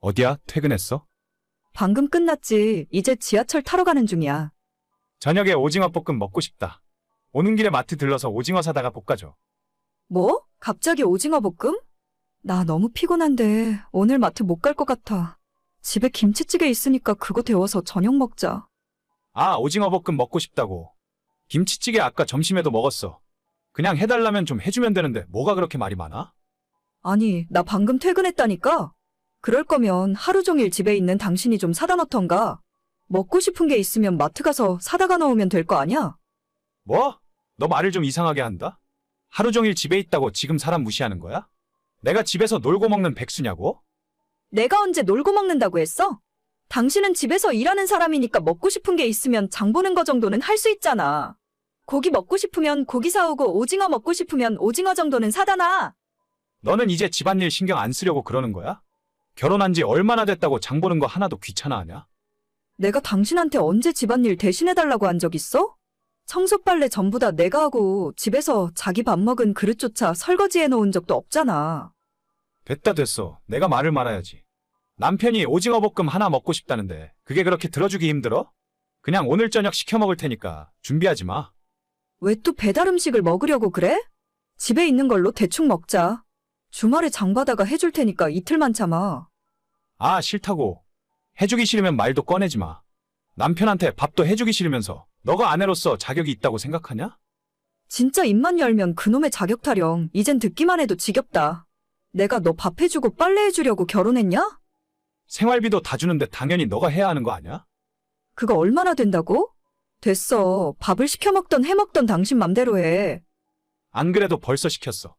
어디야? 퇴근했어? 방금 끝났지. 이제 지하철 타러 가는 중이야. 저녁에 오징어 볶음 먹고 싶다. 오는 길에 마트 들러서 오징어 사다가 볶아줘. 뭐? 갑자기 오징어 볶음? 나 너무 피곤한데 오늘 마트 못 갈 것 같아. 집에 김치찌개 있으니까 그거 데워서 저녁 먹자. 아, 오징어 볶음 먹고 싶다고. 김치찌개 아까 점심에도 먹었어. 그냥 해달라면 좀 해주면 되는데 뭐가 그렇게 말이 많아? 아니, 나 방금 퇴근했다니까? 그럴 거면 하루 종일 집에 있는 당신이 좀 사다 놓던가. 먹고 싶은 게 있으면 마트 가서 사다가 넣으면 될 거 아니야? 뭐? 너 말을 좀 이상하게 한다? 하루 종일 집에 있다고 지금 사람 무시하는 거야? 내가 집에서 놀고 먹는 백수냐고? 내가 언제 놀고 먹는다고 했어? 당신은 집에서 일하는 사람이니까 먹고 싶은 게 있으면 장 보는 거 정도는 할 수 있잖아. 고기 먹고 싶으면 고기 사오고 오징어 먹고 싶으면 오징어 정도는 사다 놔. 너는 이제 집안일 신경 안 쓰려고 그러는 거야? 결혼한 지 얼마나 됐다고 장 보는 거 하나도 귀찮아 하냐? 내가 당신한테 언제 집안일 대신해달라고 한 적 있어? 청소 빨래 전부 다 내가 하고 집에서 자기 밥 먹은 그릇조차 설거지해 놓은 적도 없잖아. 됐다 됐어. 내가 말을 말아야지. 남편이 오징어 볶음 하나 먹고 싶다는데 그게 그렇게 들어주기 힘들어? 그냥 오늘 저녁 시켜 먹을 테니까 준비하지 마. 왜 또 배달 음식을 먹으려고 그래? 집에 있는 걸로 대충 먹자. 주말에 장 봐다가 해줄 테니까 이틀만 참아. 아, 싫다고. 해주기 싫으면 말도 꺼내지 마. 남편한테 밥도 해주기 싫으면서 너가 아내로서 자격이 있다고 생각하냐? 진짜 입만 열면 그놈의 자격 타령 이젠 듣기만 해도 지겹다. 내가 너 밥 해주고 빨래 해주려고 결혼했냐? 생활비도 다 주는데 당연히 너가 해야 하는 거 아니야? 그거 얼마나 된다고? 됐어. 밥을 시켜 먹던 해 먹던 당신 맘대로 해. 안 그래도 벌써 시켰어.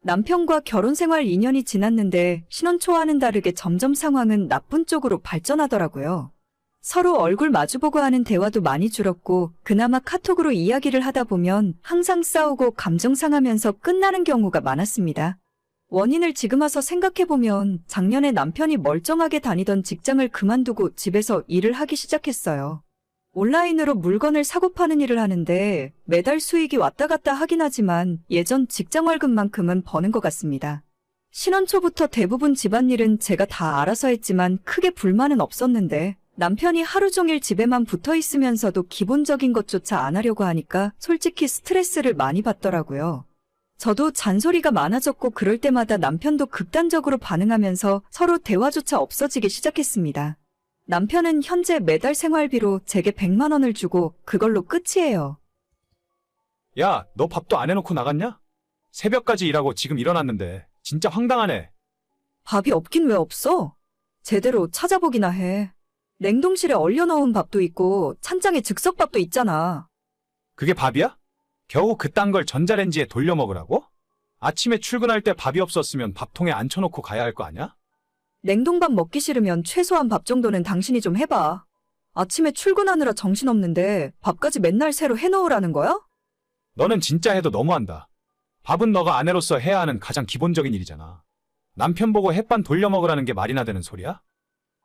남편과 결혼 생활 2년이 지났는데 신혼 초와는 다르게 점점 상황은 나쁜 쪽으로 발전하더라고요. 서로 얼굴 마주보고 하는 대화도 많이 줄었고 그나마 카톡으로 이야기를 하다 보면 항상 싸우고 감정 상하면서 끝나는 경우가 많았습니다. 원인을 지금 와서 생각해보면 작년에 남편이 멀쩡하게 다니던 직장을 그만두고 집에서 일을 하기 시작했어요. 온라인으로 물건을 사고 파는 일을 하는데 매달 수익이 왔다 갔다 하긴 하지만 예전 직장 월급만큼은 버는 것 같습니다. 신혼 초부터 대부분 집안일은 제가 다 알아서 했지만 크게 불만은 없었는데 남편이 하루 종일 집에만 붙어 있으면서도 기본적인 것조차 안 하려고 하니까 솔직히 스트레스를 많이 받더라고요. 저도 잔소리가 많아졌고 그럴 때마다 남편도 극단적으로 반응하면서 서로 대화조차 없어지기 시작했습니다. 남편은 현재 매달 생활비로 제게 100만 원을 주고 그걸로 끝이에요. 야, 너 밥도 안 해놓고 나갔냐? 새벽까지 일하고 지금 일어났는데 진짜 황당하네. 밥이 없긴 왜 없어? 제대로 찾아보기나 해. 냉동실에 얼려놓은 밥도 있고 찬장에 즉석밥도 있잖아. 그게 밥이야? 겨우 그딴 걸 전자레인지에 돌려 먹으라고? 아침에 출근할 때 밥이 없었으면 밥통에 앉혀놓고 가야 할 거 아니야? 냉동밥 먹기 싫으면 최소한 밥 정도는 당신이 좀 해봐. 아침에 출근하느라 정신없는데 밥까지 맨날 새로 해놓으라는 거야? 너는 진짜 해도 너무한다. 밥은 너가 아내로서 해야 하는 가장 기본적인 일이잖아. 남편 보고 햇반 돌려 먹으라는 게 말이나 되는 소리야?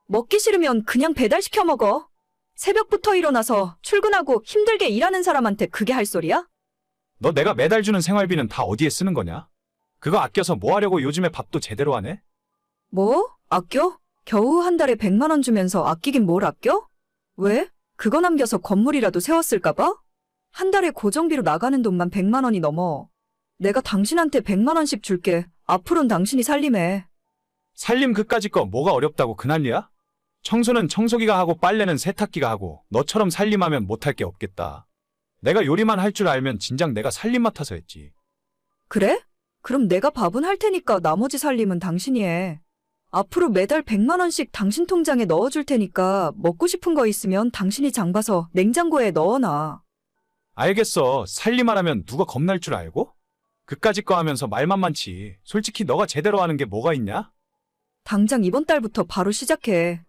먹기 싫으면 그냥 배달시켜 먹어. 새벽부터 일어나서 출근하고 힘들게 일하는 사람한테 그게 할 소리야? 너 내가 매달 주는 생활비는 다 어디에 쓰는 거냐? 그거 아껴서 뭐 하려고 요즘에 밥도 제대로 하네? 뭐? 아껴? 겨우 한 달에 100만 원 주면서 아끼긴 뭘 아껴? 왜? 그거 남겨서 건물이라도 세웠을까봐? 한 달에 고정비로 나가는 돈만 100만 원이 넘어. 내가 당신한테 100만 원씩 줄게. 앞으로는 당신이 살림해. 살림 그까짓 거 뭐가 어렵다고 그 난리야? 청소는 청소기가 하고 빨래는 세탁기가 하고 너처럼 살림하면 못할 게 없겠다. 내가 요리만 할 줄 알면 진작 내가 살림 맡아서 했지. 그래? 그럼 내가 밥은 할 테니까 나머지 살림은 당신이 해. 앞으로 매달 100만 원씩 당신 통장에 넣어줄 테니까 먹고 싶은 거 있으면 당신이 장 봐서 냉장고에 넣어놔. 알겠어. 살림하라면 누가 겁날 줄 알고? 그까짓 거 하면서 말만 많지. 솔직히 너가 제대로 하는 게 뭐가 있냐? 당장 이번 달부터 바로 시작해.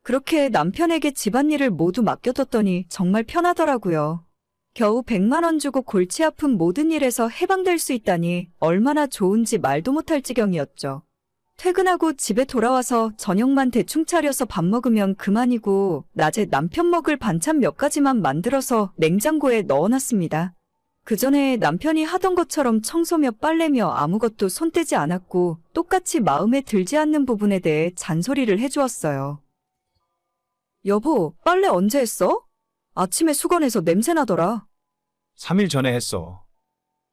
그렇게 남편에게 집안일을 모두 맡겨뒀더니 정말 편하더라고요. 겨우 100만 원 주고 골치 아픈 모든 일에서 해방될 수 있다니 얼마나 좋은지 말도 못할 지경이었죠. 퇴근하고 집에 돌아와서 저녁만 대충 차려서 밥 먹으면 그만이고 낮에 남편 먹을 반찬 몇 가지만 만들어서 냉장고에 넣어놨습니다. 그전에 남편이 하던 것처럼 청소며 빨래며 아무것도 손대지 않았고 똑같이 마음에 들지 않는 부분에 대해 잔소리를 해주었어요. 여보, 빨래 언제 했어? 아침에 수건에서 냄새 나더라. 3일 전에 했어.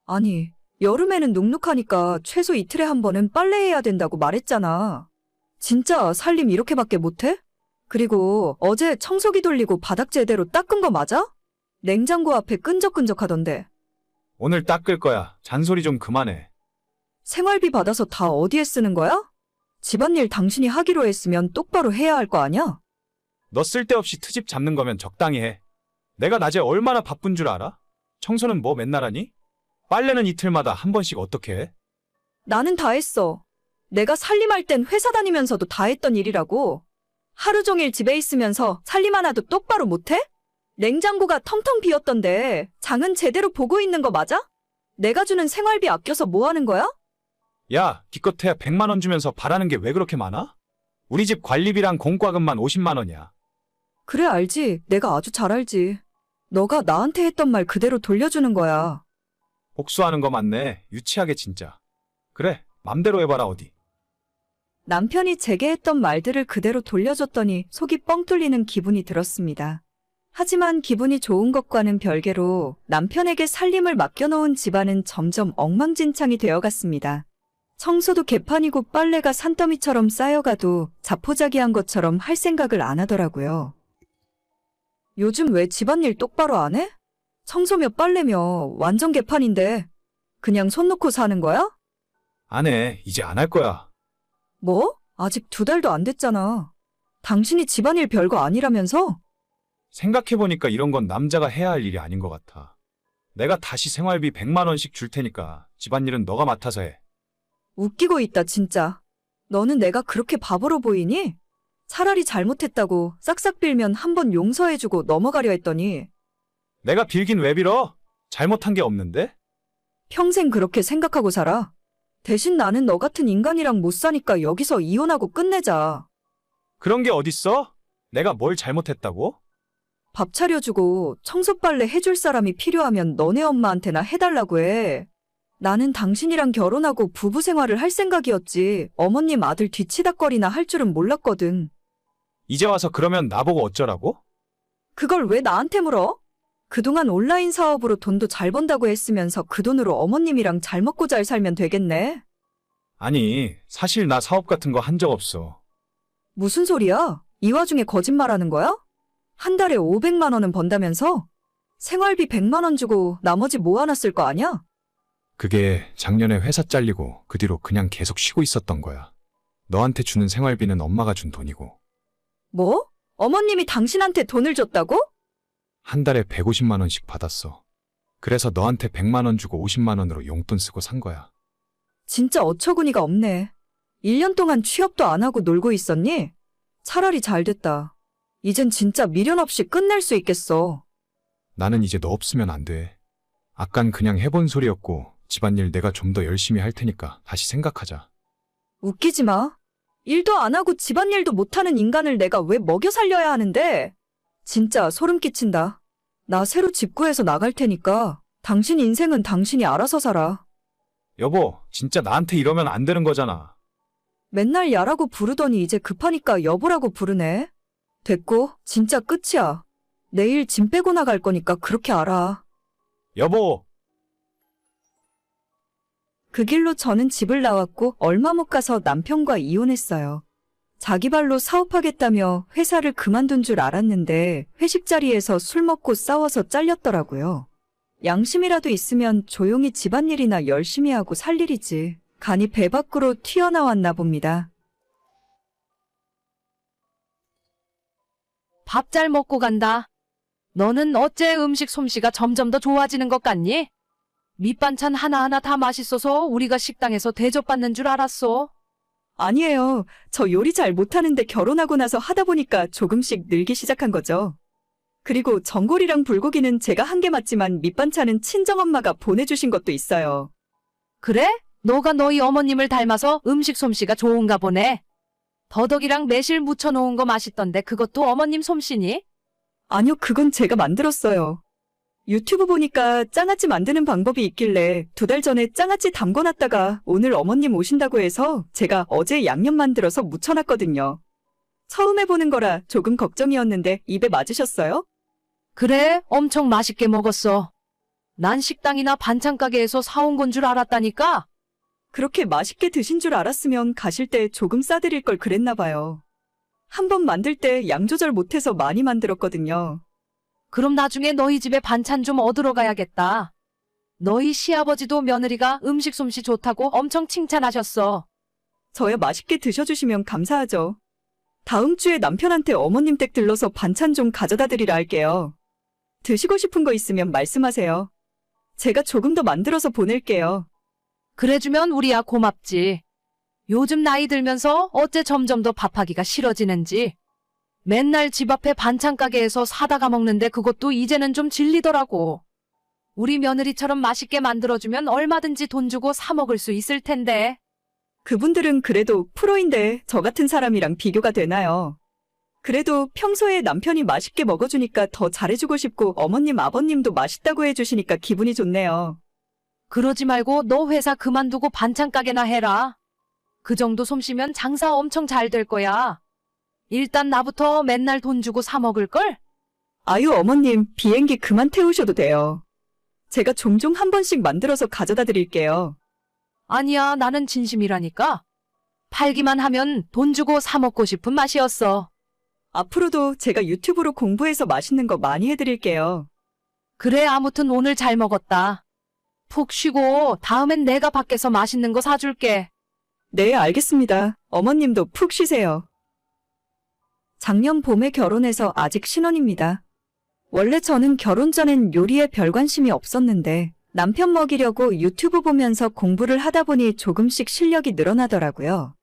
아니, 여름에는 눅눅하니까 최소 이틀에 한 번은 빨래해야 된다고 말했잖아. 진짜 살림 이렇게밖에 못해? 그리고 어제 청소기 돌리고 바닥 제대로 닦은 거 맞아? 냉장고 앞에 끈적끈적하던데. 오늘 닦을 거야. 잔소리 좀 그만해. 생활비 받아서 다 어디에 쓰는 거야? 집안일 당신이 하기로 했으면 똑바로 해야 할 거 아니야? 너 쓸데없이 트집 잡는 거면 적당히 해. 내가 낮에 얼마나 바쁜 줄 알아? 청소는 뭐 맨날 하니? 빨래는 이틀마다 한 번씩 어떻게 해? 나는 다 했어. 내가 살림할 땐 회사 다니면서도 다 했던 일이라고. 하루 종일 집에 있으면서 살림 하나도 똑바로 못해? 냉장고가 텅텅 비었던데 장은 제대로 보고 있는 거 맞아? 내가 주는 생활비 아껴서 뭐 하는 거야? 야, 기껏해야 100만 원 주면서 바라는 게 왜 그렇게 많아? 우리 집 관리비랑 공과금만 50만 원이야. 그래, 알지. 내가 아주 잘 알지. 너가 나한테 했던 말 그대로 돌려주는 거야. 복수하는 거 맞네. 유치하게 진짜. 그래, 맘대로 해봐라 어디. 남편이 제게 했던 말들을 그대로 돌려줬더니 속이 뻥 뚫리는 기분이 들었습니다. 하지만 기분이 좋은 것과는 별개로 남편에게 살림을 맡겨놓은 집안은 점점 엉망진창이 되어갔습니다. 청소도 개판이고 빨래가 산더미처럼 쌓여가도 자포자기한 것처럼 할 생각을 안 하더라고요. 요즘 왜 집안일 똑바로 안 해? 청소며 빨래며 완전 개판인데 그냥 손 놓고 사는 거야? 안 해. 이제 안 할 거야. 뭐? 아직 2달도 안 됐잖아. 당신이 집안일 별거 아니라면서? 생각해보니까 이런 건 남자가 해야 할 일이 아닌 것 같아. 내가 다시 생활비 100만 원씩 줄 테니까 집안일은 너가 맡아서 해. 웃기고 있다, 진짜. 너는 내가 그렇게 바보로 보이니? 차라리 잘못했다고 싹싹 빌면 한번 용서해주고 넘어가려 했더니 내가 빌긴 왜 빌어? 잘못한 게 없는데? 평생 그렇게 생각하고 살아. 대신 나는 너 같은 인간이랑 못 사니까 여기서 이혼하고 끝내자. 그런 게 어딨어? 내가 뭘 잘못했다고? 밥 차려주고 청소 빨래 해줄 사람이 필요하면 너네 엄마한테나 해달라고 해. 나는 당신이랑 결혼하고 부부 생활을 할 생각이었지 어머님 아들 뒤치다꺼리나 할 줄은 몰랐거든. 이제 와서 그러면 나보고 어쩌라고? 그걸 왜 나한테 물어? 그동안 온라인 사업으로 돈도 잘 번다고 했으면서 그 돈으로 어머님이랑 잘 먹고 잘 살면 되겠네. 아니, 사실 나 사업 같은 거 한 적 없어. 무슨 소리야? 이 와중에 거짓말하는 거야? 한 달에 500만 원은 번다면서? 생활비 100만 원 주고 나머지 모아놨을 거 아니야? 그게 작년에 회사 잘리고 그 뒤로 그냥 계속 쉬고 있었던 거야. 너한테 주는 생활비는 엄마가 준 돈이고 뭐? 어머님이 당신한테 돈을 줬다고? 한 달에 150만 원씩 받았어. 그래서 너한테 100만 원 주고 50만 원으로 용돈 쓰고 산 거야. 진짜 어처구니가 없네. 1년 동안 취업도 안 하고 놀고 있었니? 차라리 잘 됐다. 이젠 진짜 미련 없이 끝낼 수 있겠어. 나는 이제 너 없으면 안 돼. 아깐 그냥 해본 소리였고 집안일 내가 좀 더 열심히 할 테니까 다시 생각하자. 웃기지 마. 일도 안 하고 집안일도 못하는 인간을 내가 왜 먹여 살려야 하는데? 진짜 소름 끼친다. 나 새로 집 구해서 나갈 테니까 당신 인생은 당신이 알아서 살아. 여보, 진짜 나한테 이러면 안 되는 거잖아. 맨날 야라고 부르더니 이제 급하니까 여보라고 부르네. 됐고, 진짜 끝이야. 내일 짐 빼고 나갈 거니까 그렇게 알아. 여보! 그 길로 저는 집을 나왔고 얼마 못 가서 남편과 이혼했어요. 자기 발로 사업하겠다며 회사를 그만둔 줄 알았는데 회식 자리에서 술 먹고 싸워서 잘렸더라고요. 양심이라도 있으면 조용히 집안일이나 열심히 하고 살 일이지. 간이 배 밖으로 튀어나왔나 봅니다. 밥 잘 먹고 간다. 너는 어째 음식 솜씨가 점점 더 좋아지는 것 같니? 밑반찬 하나하나 다 맛있어서 우리가 식당에서 대접받는 줄 알았어. 아니에요. 저 요리 잘 못하는데 결혼하고 나서 하다 보니까 조금씩 늘기 시작한 거죠. 그리고 전골이랑 불고기는 제가 한 게 맞지만 밑반찬은 친정엄마가 보내주신 것도 있어요. 그래? 너가 너희 어머님을 닮아서 음식 솜씨가 좋은가 보네. 더덕이랑 매실 묻혀놓은 거 맛있던데 그것도 어머님 솜씨니? 아니요, 그건 제가 만들었어요. 유튜브 보니까 장아찌 만드는 방법이 있길래 2달 전에 장아찌 담궈놨다가 오늘 어머님 오신다고 해서 제가 어제 양념 만들어서 무쳐놨거든요. 처음 해보는 거라 조금 걱정이었는데 입에 맞으셨어요? 그래, 엄청 맛있게 먹었어. 난 식당이나 반찬 가게에서 사온 건 줄 알았다니까? 그렇게 맛있게 드신 줄 알았으면 가실 때 조금 싸드릴 걸 그랬나 봐요. 한 번 만들 때 양 조절 못해서 많이 만들었거든요. 그럼 나중에 너희 집에 반찬 좀 얻으러 가야겠다. 너희 시아버지도 며느리가 음식 솜씨 좋다고 엄청 칭찬하셨어. 저야 맛있게 드셔주시면 감사하죠. 다음 주에 남편한테 어머님 댁 들러서 반찬 좀 가져다 드리라 할게요. 드시고 싶은 거 있으면 말씀하세요. 제가 조금 더 만들어서 보낼게요. 그래주면 우리야 고맙지. 요즘 나이 들면서 어째 점점 더 밥하기가 싫어지는지. 맨날 집 앞에 반찬 가게에서 사다가 먹는데 그것도 이제는 좀 질리더라고. 우리 며느리처럼 맛있게 만들어주면 얼마든지 돈 주고 사 먹을 수 있을 텐데. 그분들은 그래도 프로인데 저 같은 사람이랑 비교가 되나요? 그래도 평소에 남편이 맛있게 먹어주니까 더 잘해주고 싶고 어머님 아버님도 맛있다고 해주시니까 기분이 좋네요. 그러지 말고 너 회사 그만두고 반찬 가게나 해라. 그 정도 솜씨면 장사 엄청 잘 될 거야. 일단 나부터 맨날 돈 주고 사 먹을걸? 아유 어머님 비행기 그만 태우셔도 돼요. 제가 종종 한 번씩 만들어서 가져다 드릴게요. 아니야, 나는 진심이라니까. 팔기만 하면 돈 주고 사 먹고 싶은 맛이었어. 앞으로도 제가 유튜브로 공부해서 맛있는 거 많이 해드릴게요. 그래, 아무튼 오늘 잘 먹었다. 푹 쉬고 다음엔 내가 밖에서 맛있는 거 사줄게. 네, 알겠습니다. 어머님도 푹 쉬세요. 작년 봄에 결혼해서 아직 신혼입니다. 원래 저는 결혼 전엔 요리에 별 관심이 없었는데 남편 먹이려고 유튜브 보면서 공부를 하다 보니 조금씩 실력이 늘어나더라고요.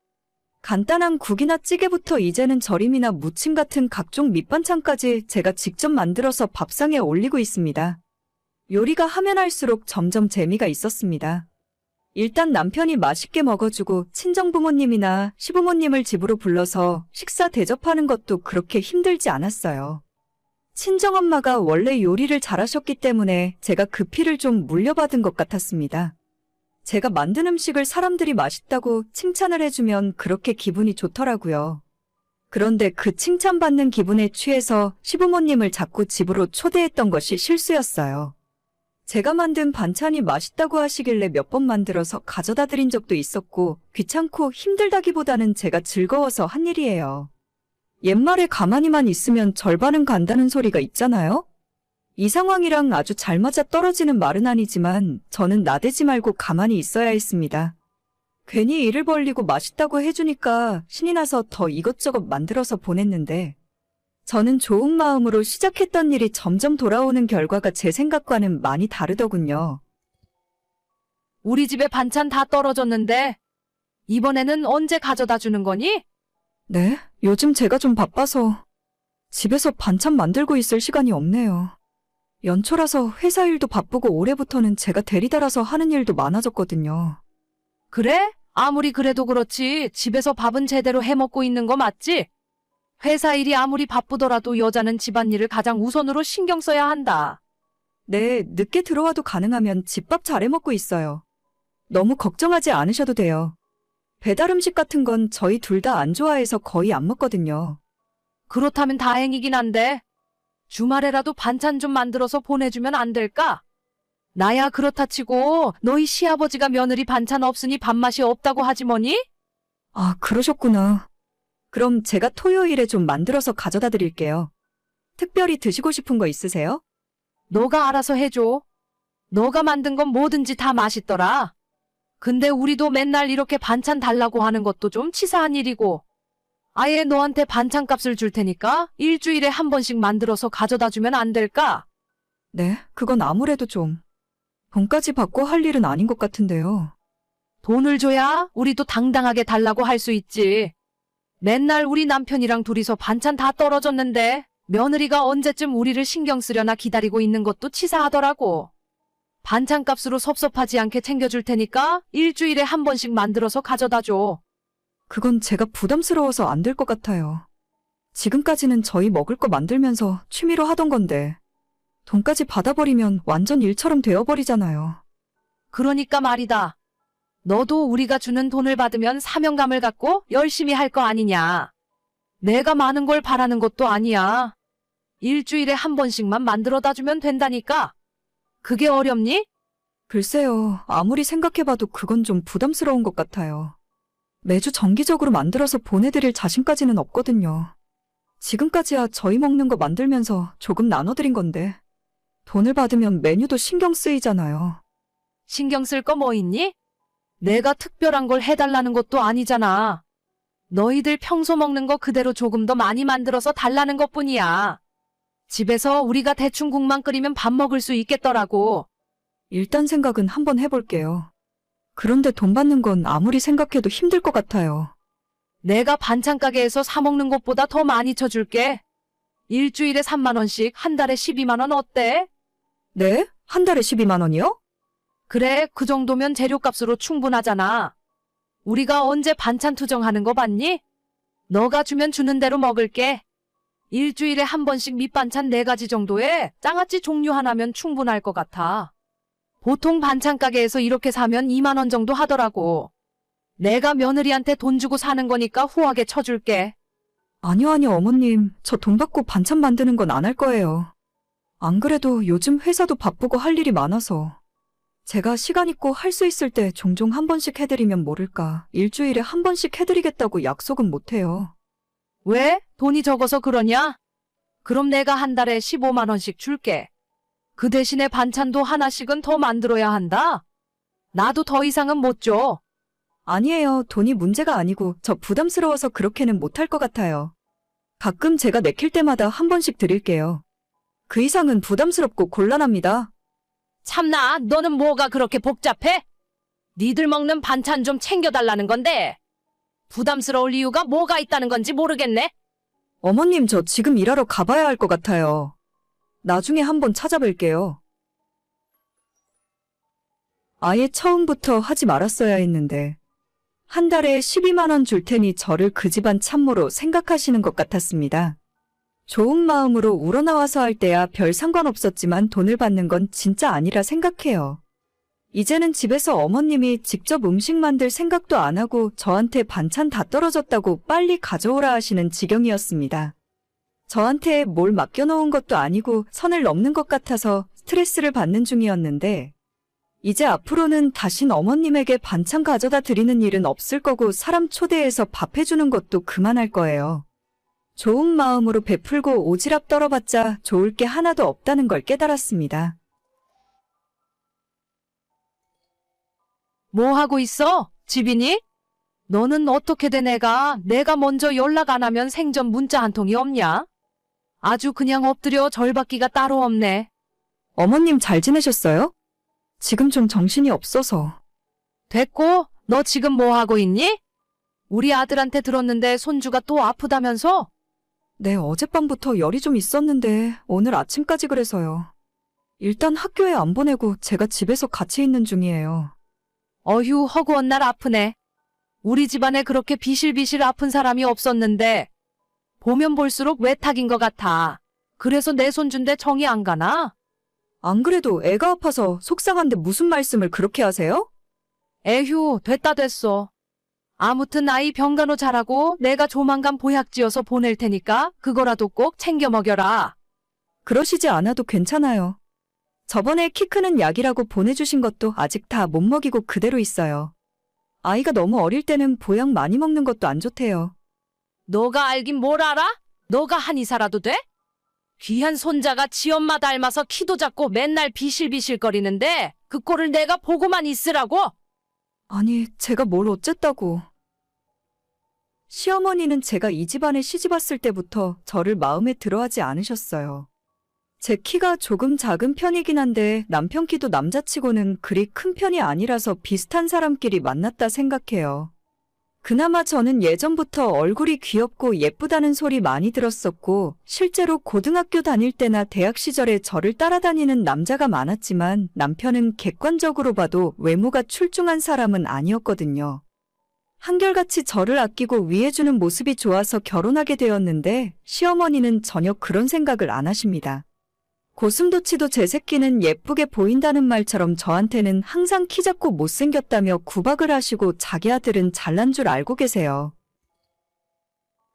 간단한 국이나 찌개부터 이제는 절임이나 무침 같은 각종 밑반찬까지 제가 직접 만들어서 밥상에 올리고 있습니다. 요리가 하면 할수록 점점 재미가 있었습니다. 일단 남편이 맛있게 먹어주고 친정부모님이나 시부모님을 집으로 불러서 식사 대접하는 것도 그렇게 힘들지 않았어요. 친정엄마가 원래 요리를 잘하셨기 때문에 제가 그 피를 좀 물려받은 것 같았습니다. 제가 만든 음식을 사람들이 맛있다고 칭찬을 해주면 그렇게 기분이 좋더라고요. 그런데 그 칭찬받는 기분에 취해서 시부모님을 자꾸 집으로 초대했던 것이 실수였어요. 제가 만든 반찬이 맛있다고 하시길래 몇 번 만들어서 가져다 드린 적도 있었고 귀찮고 힘들다기보다는 제가 즐거워서 한 일이에요. 옛말에 가만히만 있으면 절반은 간다는 소리가 있잖아요? 이 상황이랑 아주 잘 맞아 떨어지는 말은 아니지만 저는 나대지 말고 가만히 있어야 했습니다. 괜히 일을 벌리고 맛있다고 해주니까 신이 나서 더 이것저것 만들어서 보냈는데 저는 좋은 마음으로 시작했던 일이 점점 돌아오는 결과가 제 생각과는 많이 다르더군요. 우리 집에 반찬 다 떨어졌는데 이번에는 언제 가져다 주는 거니? 네, 요즘 제가 좀 바빠서 집에서 반찬 만들고 있을 시간이 없네요. 연초라서 회사 일도 바쁘고 올해부터는 제가 대리달아서 하는 일도 많아졌거든요. 그래? 아무리 그래도 그렇지 집에서 밥은 제대로 해먹고 있는 거 맞지? 회사 일이 아무리 바쁘더라도 여자는 집안일을 가장 우선으로 신경 써야 한다. 네, 늦게 들어와도 가능하면 집밥 잘해 먹고 있어요. 너무 걱정하지 않으셔도 돼요. 배달 음식 같은 건 저희 둘 다 안 좋아해서 거의 안 먹거든요. 그렇다면 다행이긴 한데 주말에라도 반찬 좀 만들어서 보내주면 안 될까? 나야 그렇다 치고 너희 시아버지가 며느리 반찬 없으니 밥맛이 없다고 하지 뭐니? 아, 그러셨구나. 그럼 제가 토요일에 좀 만들어서 가져다 드릴게요. 특별히 드시고 싶은 거 있으세요? 너가 알아서 해줘. 너가 만든 건 뭐든지 다 맛있더라. 근데 우리도 맨날 이렇게 반찬 달라고 하는 것도 좀 치사한 일이고. 아예 너한테 반찬값을 줄 테니까 일주일에 한 번씩 만들어서 가져다 주면 안 될까? 네, 그건 아무래도 좀 돈까지 받고 할 일은 아닌 것 같은데요. 돈을 줘야 우리도 당당하게 달라고 할 수 있지. 맨날 우리 남편이랑 둘이서 반찬 다 떨어졌는데 며느리가 언제쯤 우리를 신경 쓰려나 기다리고 있는 것도 치사하더라고. 반찬값으로 섭섭하지 않게 챙겨줄 테니까 일주일에 한 번씩 만들어서 가져다 줘. 그건 제가 부담스러워서 안 될 것 같아요. 지금까지는 저희 먹을 거 만들면서 취미로 하던 건데 돈까지 받아버리면 완전 일처럼 되어버리잖아요. 그러니까 말이다. 너도 우리가 주는 돈을 받으면 사명감을 갖고 열심히 할 거 아니냐. 내가 많은 걸 바라는 것도 아니야. 일주일에 한 번씩만 만들어다 주면 된다니까. 그게 어렵니? 글쎄요, 아무리 생각해봐도 그건 좀 부담스러운 것 같아요. 매주 정기적으로 만들어서 보내드릴 자신까지는 없거든요. 지금까지야 저희 먹는 거 만들면서 조금 나눠드린 건데, 돈을 받으면 메뉴도 신경 쓰이잖아요. 신경 쓸 거 뭐 있니? 내가 특별한 걸 해달라는 것도 아니잖아. 너희들 평소 먹는 거 그대로 조금 더 많이 만들어서 달라는 것뿐이야. 집에서 우리가 대충 국만 끓이면 밥 먹을 수 있겠더라고. 일단 생각은 한번 해볼게요. 그런데 돈 받는 건 아무리 생각해도 힘들 것 같아요. 내가 반찬 가게에서 사 먹는 것보다 더 많이 쳐줄게. 일주일에 3만 원씩 한 달에 12만 원 어때? 네? 한 달에 12만 원이요? 그래, 그 정도면 재료값으로 충분하잖아. 우리가 언제 반찬 투정하는 거 봤니? 너가 주면 주는 대로 먹을게. 일주일에 한 번씩 밑반찬 4가지 정도에 장아찌 종류 하나면 충분할 것 같아. 보통 반찬 가게에서 이렇게 사면 2만 원 정도 하더라고. 내가 며느리한테 돈 주고 사는 거니까 후하게 쳐줄게. 아니요, 어머님. 저 돈 받고 반찬 만드는 건 안 할 거예요. 안 그래도 요즘 회사도 바쁘고 할 일이 많아서. 제가 시간 있고 할 수 있을 때 종종 한 번씩 해드리면 모를까. 일주일에 한 번씩 해드리겠다고 약속은 못 해요. 왜? 돈이 적어서 그러냐? 그럼 내가 한 달에 15만 원씩 줄게. 그 대신에 반찬도 하나씩은 더 만들어야 한다. 나도 더 이상은 못 줘. 아니에요. 돈이 문제가 아니고 저 부담스러워서 그렇게는 못할 것 같아요. 가끔 제가 내킬 때마다 한 번씩 드릴게요. 그 이상은 부담스럽고 곤란합니다. 참나, 너는 뭐가 그렇게 복잡해? 니들 먹는 반찬 좀 챙겨달라는 건데 부담스러울 이유가 뭐가 있다는 건지 모르겠네. 어머님, 저 지금 일하러 가봐야 할 것 같아요. 나중에 한번 찾아뵐게요. 아예 처음부터 하지 말았어야 했는데 한 달에 12만 원 줄 테니 저를 그 집안 참모로 생각하시는 것 같았습니다. 좋은 마음으로 우러나와서 할 때야 별 상관없었지만 돈을 받는 건 진짜 아니라 생각해요. 이제는 집에서 어머님이 직접 음식 만들 생각도 안 하고 저한테 반찬 다 떨어졌다고 빨리 가져오라 하시는 지경이었습니다. 저한테 뭘 맡겨놓은 것도 아니고 선을 넘는 것 같아서 스트레스를 받는 중이었는데 이제 앞으로는 다신 어머님에게 반찬 가져다 드리는 일은 없을 거고 사람 초대해서 밥 해주는 것도 그만할 거예요. 좋은 마음으로 베풀고 오지랖 떨어봤자 좋을 게 하나도 없다는 걸 깨달았습니다. 뭐 하고 있어? 집이니? 너는 어떻게 된 애가 내가 먼저 연락 안 하면 생전 문자 한 통이 없냐? 아주 그냥 엎드려 절받기가 따로 없네. 어머님 잘 지내셨어요? 지금 좀 정신이 없어서. 됐고, 너 지금 뭐 하고 있니? 우리 아들한테 들었는데 손주가 또 아프다면서? 네, 어젯밤부터 열이 좀 있었는데 오늘 아침까지 그래서요. 일단 학교에 안 보내고 제가 집에서 같이 있는 중이에요. 어휴, 허구한 날 아프네. 우리 집안에 그렇게 비실비실 아픈 사람이 없었는데 보면 볼수록 외탁인 것 같아. 그래서 내 손주인데 정이 안 가나? 안 그래도 애가 아파서 속상한데 무슨 말씀을 그렇게 하세요? 에휴, 됐다 됐어. 아무튼 아이 병간호 잘하고 내가 조만간 보약지어서 보낼 테니까 그거라도 꼭 챙겨 먹여라. 그러시지 않아도 괜찮아요. 저번에 키 크는 약이라고 보내주신 것도 아직 다 못 먹이고 그대로 있어요. 아이가 너무 어릴 때는 보약 많이 먹는 것도 안 좋대요. 너가 알긴 뭘 알아? 너가 한의사라도 돼? 귀한 손자가 지 엄마 닮아서 키도 작고 맨날 비실비실거리는데 그 꼴을 내가 보고만 있으라고? 아니, 제가 뭘 어쨌다고. 시어머니는 제가 이 집안에 시집 왔을 때부터 저를 마음에 들어하지 않으셨어요. 제 키가 조금 작은 편이긴 한데 남편 키도 남자치고는 그리 큰 편이 아니라서 비슷한 사람끼리 만났다 생각해요. 그나마 저는 예전부터 얼굴이 귀엽고 예쁘다는 소리 많이 들었었고 실제로 고등학교 다닐 때나 대학 시절에 저를 따라다니는 남자가 많았지만 남편은 객관적으로 봐도 외모가 출중한 사람은 아니었거든요. 한결같이 저를 아끼고 위해주는 모습이 좋아서 결혼하게 되었는데 시어머니는 전혀 그런 생각을 안 하십니다. 고슴도치도 제 새끼는 예쁘게 보인다는 말처럼 저한테는 항상 키 작고 못생겼다며 구박을 하시고 자기 아들은 잘난 줄 알고 계세요.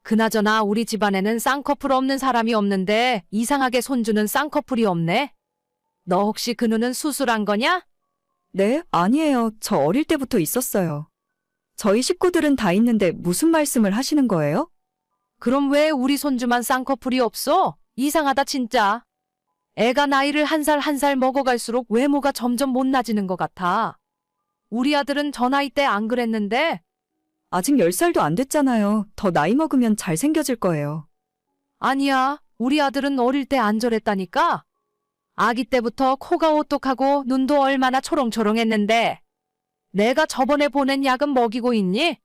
그나저나 우리 집안에는 쌍꺼풀 없는 사람이 없는데 이상하게 손주는 쌍꺼풀이 없네. 너 혹시 그 눈은 수술한 거냐? 네, 아니에요. 저 어릴 때부터 있었어요. 저희 식구들은 다 있는데 무슨 말씀을 하시는 거예요? 그럼 왜 우리 손주만 쌍꺼풀이 없어? 이상하다 진짜. 애가 나이를 한 살 한 살 먹어갈수록 외모가 점점 못나지는 것 같아. 우리 아들은 저 나이 때 안 그랬는데. 아직 10살도 안 됐잖아요. 더 나이 먹으면 잘생겨질 거예요. 아니야, 우리 아들은 어릴 때 안 저랬다니까. 아기 때부터 코가 오똑하고 눈도 얼마나 초롱초롱했는데. 내가 저번에 보낸 약은 먹이고 있니?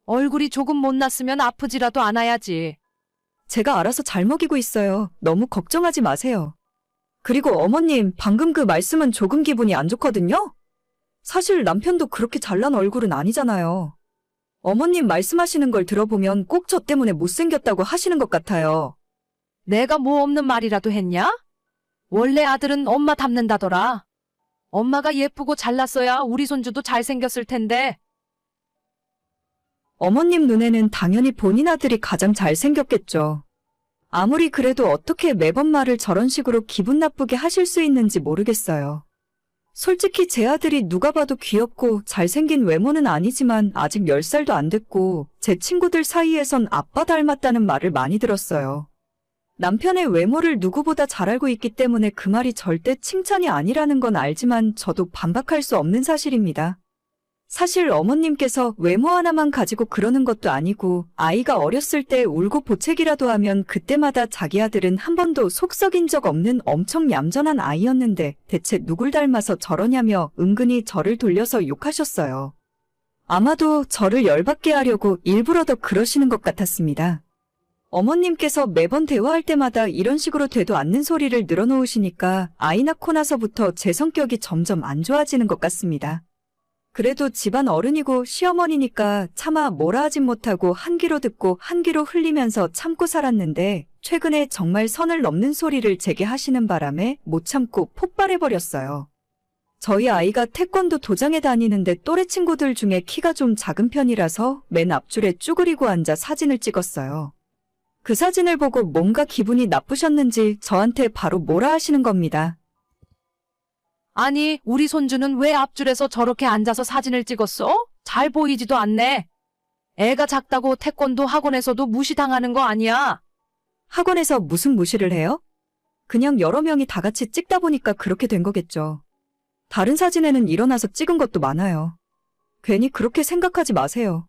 얼굴이 조금 못났으면 아프지라도 않아야지. 제가 알아서 잘 먹이고 있어요. 너무 걱정하지 마세요. 그리고 어머님, 방금 그 말씀은 조금 기분이 안 좋거든요? 사실 남편도 그렇게 잘난 얼굴은 아니잖아요. 어머님 말씀하시는 걸 들어보면 꼭 저 때문에 못생겼다고 하시는 것 같아요. 내가 뭐 없는 말이라도 했냐? 원래 아들은 엄마 닮는다더라. 엄마가 예쁘고 잘났어야 우리 손주도 잘생겼을 텐데. 어머님 눈에는 당연히 본인 아들이 가장 잘생겼겠죠. 아무리 그래도 어떻게 매번 말을 저런 식으로 기분 나쁘게 하실 수 있는지 모르겠어요. 솔직히 제 아들이 누가 봐도 귀엽고 잘생긴 외모는 아니지만 아직 10살도 안 됐고 제 친구들 사이에선 아빠 닮았다는 말을 많이 들었어요. 남편의 외모를 누구보다 잘 알고 있기 때문에 그 말이 절대 칭찬이 아니라는 건 알지만 저도 반박할 수 없는 사실입니다. 사실 어머님께서 외모 하나만 가지고 그러는 것도 아니고 아이가 어렸을 때 울고 보채기라도 하면 그때마다 자기 아들은 한 번도 속 썩인 적 없는 엄청 얌전한 아이였는데 대체 누굴 닮아서 저러냐며 은근히 저를 돌려서 욕하셨어요. 아마도 저를 열받게 하려고 일부러 더 그러시는 것 같았습니다. 어머님께서 매번 대화할 때마다 이런 식으로 되도 않는 소리를 늘어놓으시니까 아이 낳고 나서부터 제 성격이 점점 안 좋아지는 것 같습니다. 그래도 집안 어른이고 시어머니니까 차마 뭐라 하진 못하고 한 귀로 듣고 한 귀로 흘리면서 참고 살았는데 최근에 정말 선을 넘는 소리를 제게 하시는 바람에 못 참고 폭발해버렸어요. 저희 아이가 태권도 도장에 다니는데 또래 친구들 중에 키가 좀 작은 편이라서 맨 앞줄에 쭈그리고 앉아 사진을 찍었어요. 그 사진을 보고 뭔가 기분이 나쁘셨는지 저한테 바로 뭐라 하시는 겁니다. 아니, 우리 손주는 왜 앞줄에서 저렇게 앉아서 사진을 찍었어? 잘 보이지도 않네. 애가 작다고 태권도 학원에서도 무시당하는 거 아니야? 학원에서 무슨 무시를 해요? 그냥 여러 명이 다 같이 찍다 보니까 그렇게 된 거겠죠. 다른 사진에는 일어나서 찍은 것도 많아요. 괜히 그렇게 생각하지 마세요.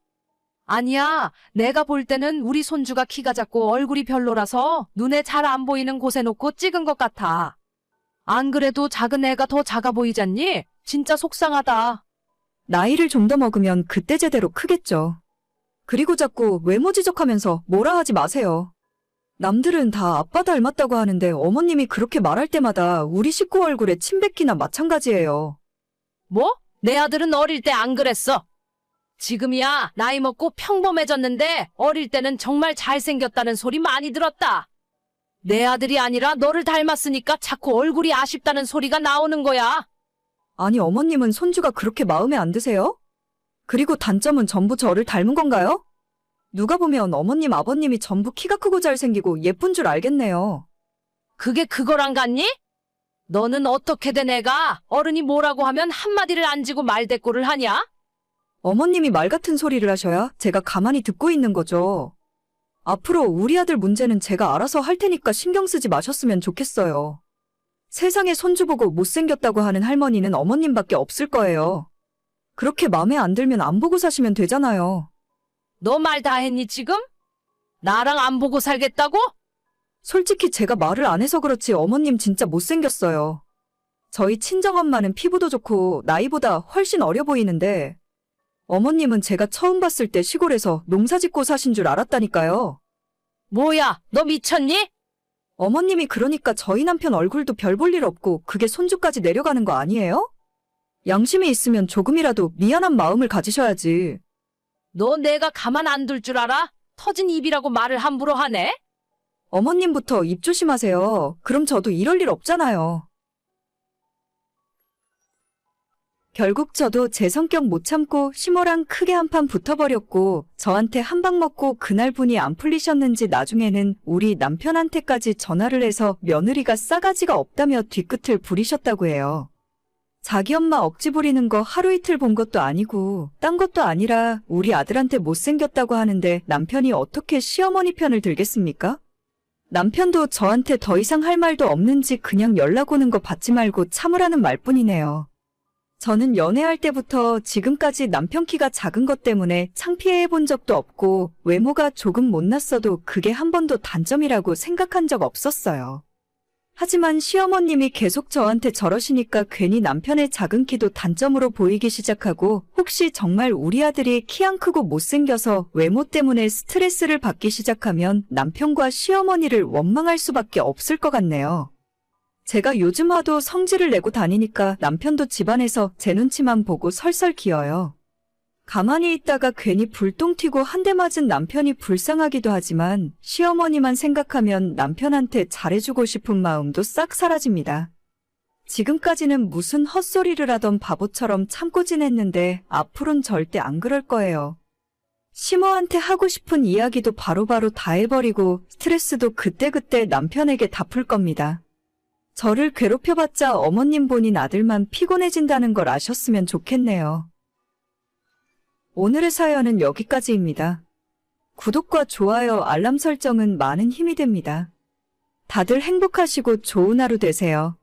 아니야, 내가 볼 때는 우리 손주가 키가 작고 얼굴이 별로라서 눈에 잘 안 보이는 곳에 놓고 찍은 것 같아. 안 그래도 작은 애가 더 작아 보이잖니? 진짜 속상하다. 나이를 좀 더 먹으면 그때 제대로 크겠죠. 그리고 자꾸 외모 지적하면서 뭐라 하지 마세요. 남들은 다 아빠 닮았다고 하는데 어머님이 그렇게 말할 때마다 우리 식구 얼굴에 침 뱉기나 마찬가지예요. 뭐? 내 아들은 어릴 때 안 그랬어. 지금이야 나이 먹고 평범해졌는데 어릴 때는 정말 잘생겼다는 소리 많이 들었다. 내 아들이 아니라 너를 닮았으니까 자꾸 얼굴이 아쉽다는 소리가 나오는 거야. 아니 어머님은 손주가 그렇게 마음에 안 드세요? 그리고 단점은 전부 저를 닮은 건가요? 누가 보면 어머님 아버님이 전부 키가 크고 잘생기고 예쁜 줄 알겠네요. 그게 그거랑 같니? 너는 어떻게 된 애가 어른이 뭐라고 하면 한마디를 안 지고 말대꾸를 하냐? 어머님이 말 같은 소리를 하셔야 제가 가만히 듣고 있는 거죠. 앞으로 우리 아들 문제는 제가 알아서 할 테니까 신경 쓰지 마셨으면 좋겠어요. 세상에 손주 보고 못생겼다고 하는 할머니는 어머님밖에 없을 거예요. 그렇게 마음에 안 들면 안 보고 사시면 되잖아요. 너 말 다 했니 지금? 나랑 안 보고 살겠다고? 솔직히 제가 말을 안 해서 그렇지 어머님 진짜 못생겼어요. 저희 친정엄마는 피부도 좋고 나이보다 훨씬 어려 보이는데 어머님은 제가 처음 봤을 때 시골에서 농사 짓고 사신 줄 알았다니까요. 뭐야, 너 미쳤니? 어머님이 그러니까 저희 남편 얼굴도 별 볼 일 없고 그게 손주까지 내려가는 거 아니에요? 양심이 있으면 조금이라도 미안한 마음을 가지셔야지. 너 내가 가만 안 둘 줄 알아? 터진 입이라고 말을 함부로 하네? 어머님부터 입 조심하세요. 그럼 저도 이럴 일 없잖아요. 결국 저도 제 성격 못 참고 시모랑 크게 한판 붙어버렸고 저한테 한 방 먹고 그날 분이 안 풀리셨는지 나중에는 우리 남편한테까지 전화를 해서 며느리가 싸가지가 없다며 뒤끝을 부리셨다고 해요. 자기 엄마 억지 부리는 거 하루 이틀 본 것도 아니고 딴 것도 아니라 우리 아들한테 못생겼다고 하는데 남편이 어떻게 시어머니 편을 들겠습니까? 남편도 저한테 더 이상 할 말도 없는지 그냥 연락 오는 거 받지 말고 참으라는 말뿐이네요. 저는 연애할 때부터 지금까지 남편 키가 작은 것 때문에 창피해 본 적도 없고 외모가 조금 못났어도 그게 한 번도 단점이라고 생각한 적 없었어요. 하지만 시어머님이 계속 저한테 저러시니까 괜히 남편의 작은 키도 단점으로 보이기 시작하고 혹시 정말 우리 아들이 키 안 크고 못생겨서 외모 때문에 스트레스를 받기 시작하면 남편과 시어머니를 원망할 수밖에 없을 것 같네요. 제가 요즘 하도 성질을 내고 다니니까 남편도 집안에서 제 눈치만 보고 설설 기어요. 가만히 있다가 괜히 불똥 튀고 한 대 맞은 남편이 불쌍하기도 하지만 시어머니만 생각하면 남편한테 잘해주고 싶은 마음도 싹 사라집니다. 지금까지는 무슨 헛소리를 하던 바보처럼 참고 지냈는데 앞으론 절대 안 그럴 거예요. 시모한테 하고 싶은 이야기도 바로바로 다 해버리고 스트레스도 그때그때 남편에게 다 풀 겁니다. 저를 괴롭혀봤자 어머님 본인 아들만 피곤해진다는 걸 아셨으면 좋겠네요. 오늘의 사연은 여기까지입니다. 구독과 좋아요, 알람 설정은 많은 힘이 됩니다. 다들 행복하시고 좋은 하루 되세요.